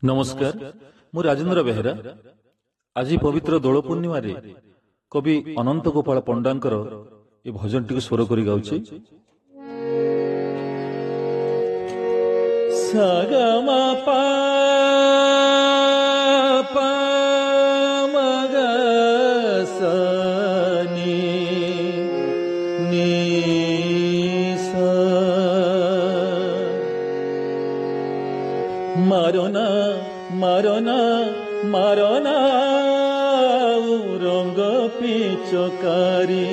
नमस्कार मु राजेंद्र बेहेरा आज पवित्र दोल पूर्णिमा कवि अनंत गोपाल पंडांकर ये भजन टी स्वर कर गाउछि। सागमा पा पा मग सा नी नी सा मारोना मारोना मारोना रंग पिचकारी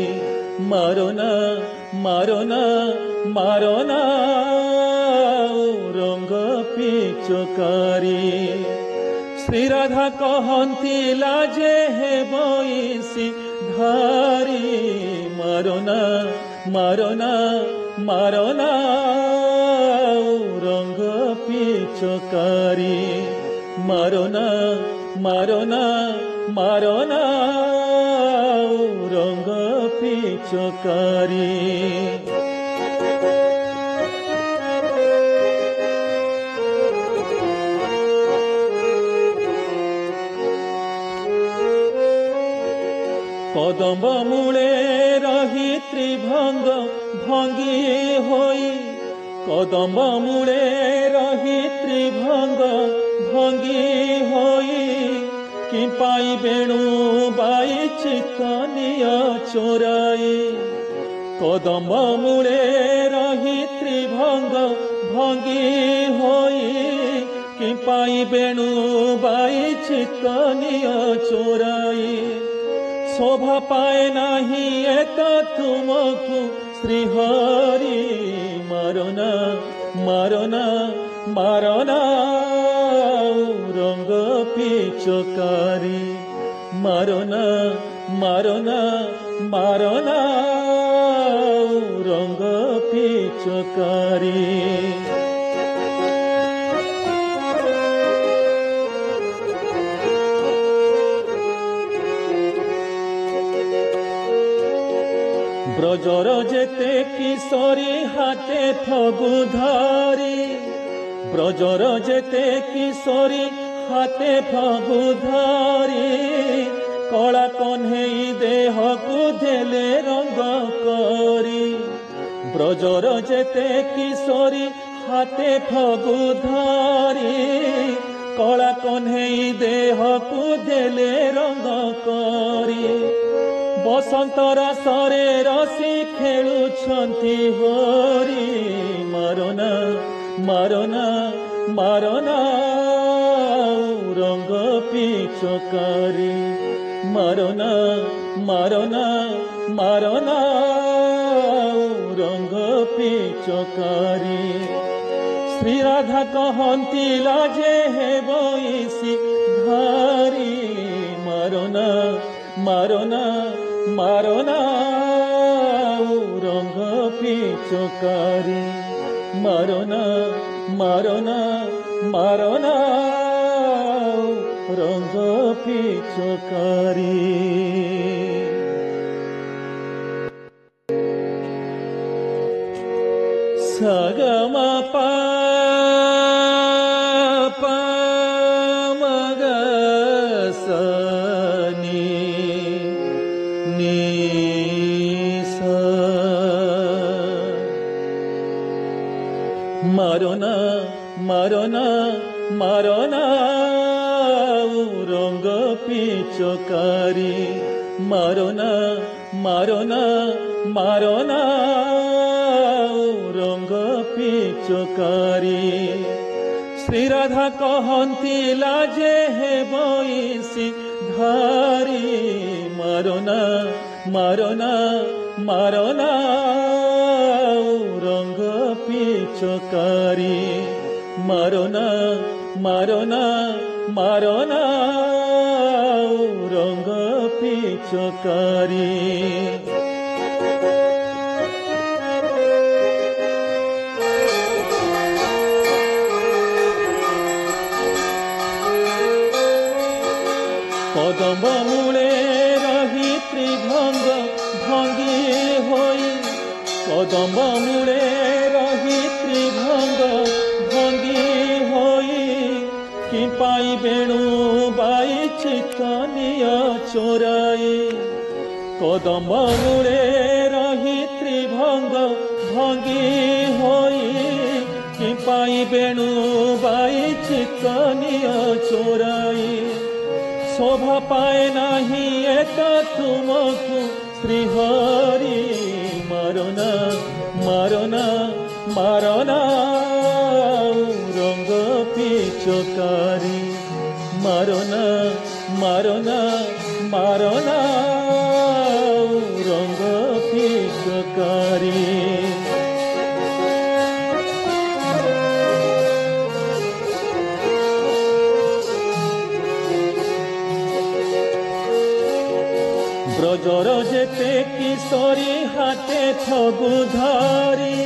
मारोना मारोना मारोना रंग पिचकारी श्री राधा कहती लाजे हे बईसी धारी मारोना मारोना मारोना रंग पिचकारी मारोना मारोना मारोना रंग पिचकारी। कदम्ब मूले रही त्रिभंग भंगी होई कदम्ब मूले रही त्रिभंग भंगी होई कि पाई बेणु बाई चितनिय चोराई कदम्ब मूले रही त्रिभंग भंगी होई कि पाई बेणु बाई चितनिय चोराई शोभा पाए नाही एत तुमको श्रीहरि मारोना मारोना मारोना रंग पिचकारी मारोना मारोना मारोना रंग पिचकारी। ब्रजर जेते किशोरी हाथे फगु धारी ब्रजर जेते किशोरी हाथे फगु धारी कला कन्हई देह को देले रंग करी ब्रजर जेते किशोरी हाथे फगु धारी कला कन्हई देह को देले रंग करी बसंत रसरे रसी खेलुछंती होरी मारोना मारोना मारोना रंग पिचकारी मारोना मारोना मारोना रंग पिचकारी श्री राधा कहती लाजे हे बईसी धारी मारोना मारोना मारोना रंग पिचकारी मारोना मारोना मारोना रंग पिचकारी। सागमा पा पा मग सा नी मारोना मारोना मारोना रंग पिचकारी मारोना मारोना मारोना रंग पिचकारी श्री राधा कहती लाजे हे बईसी धारी मारोना मारोना मारोना रंग पिचकारी मारोना मारोना मारोना रंग पिचकारी। कदम्ब मूले रही त्रिभंग भंगी होई कदम्ब मूले रही त्रिभंग भंगी होई कि पाई बेणु बाई चितनिय चोराए कदम मूले रही त्रिभंग भंगी होई कि पाई बेणु बाई चितनिय चोराए शोभा पाए नाही एका तुमको श्रीहरि मारना मारना मारना रंग पिचकारी मारना मारना मारना रंग पिचकारी ब्रजर जेते किशोरी हाथे फगु धारी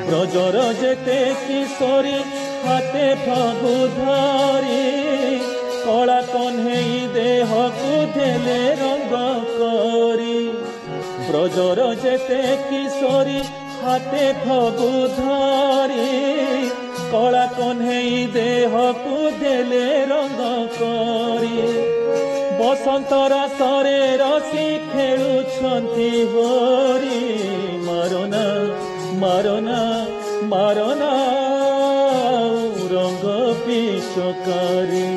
ब्रजर जेते किशोरी हाथे फगु धारी कला कन्हई देह को देले रंग करी ब्रजर जेते किशोरी हाथे फगु धारी कला कन्हई देह को देले रंग करी बसंत रसरे रसी खेलुछंती होरी मारना मारना मारना रंग पिचकारी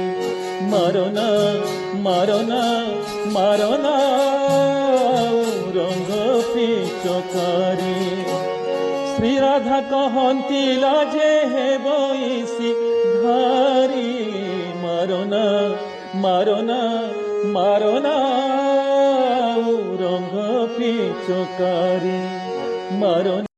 मारना मारना मारना रंग पिचकारी श्री राधा कहती लाजे हे बईसी धारी मारना मारना मारना रंग पिचकारी मारना।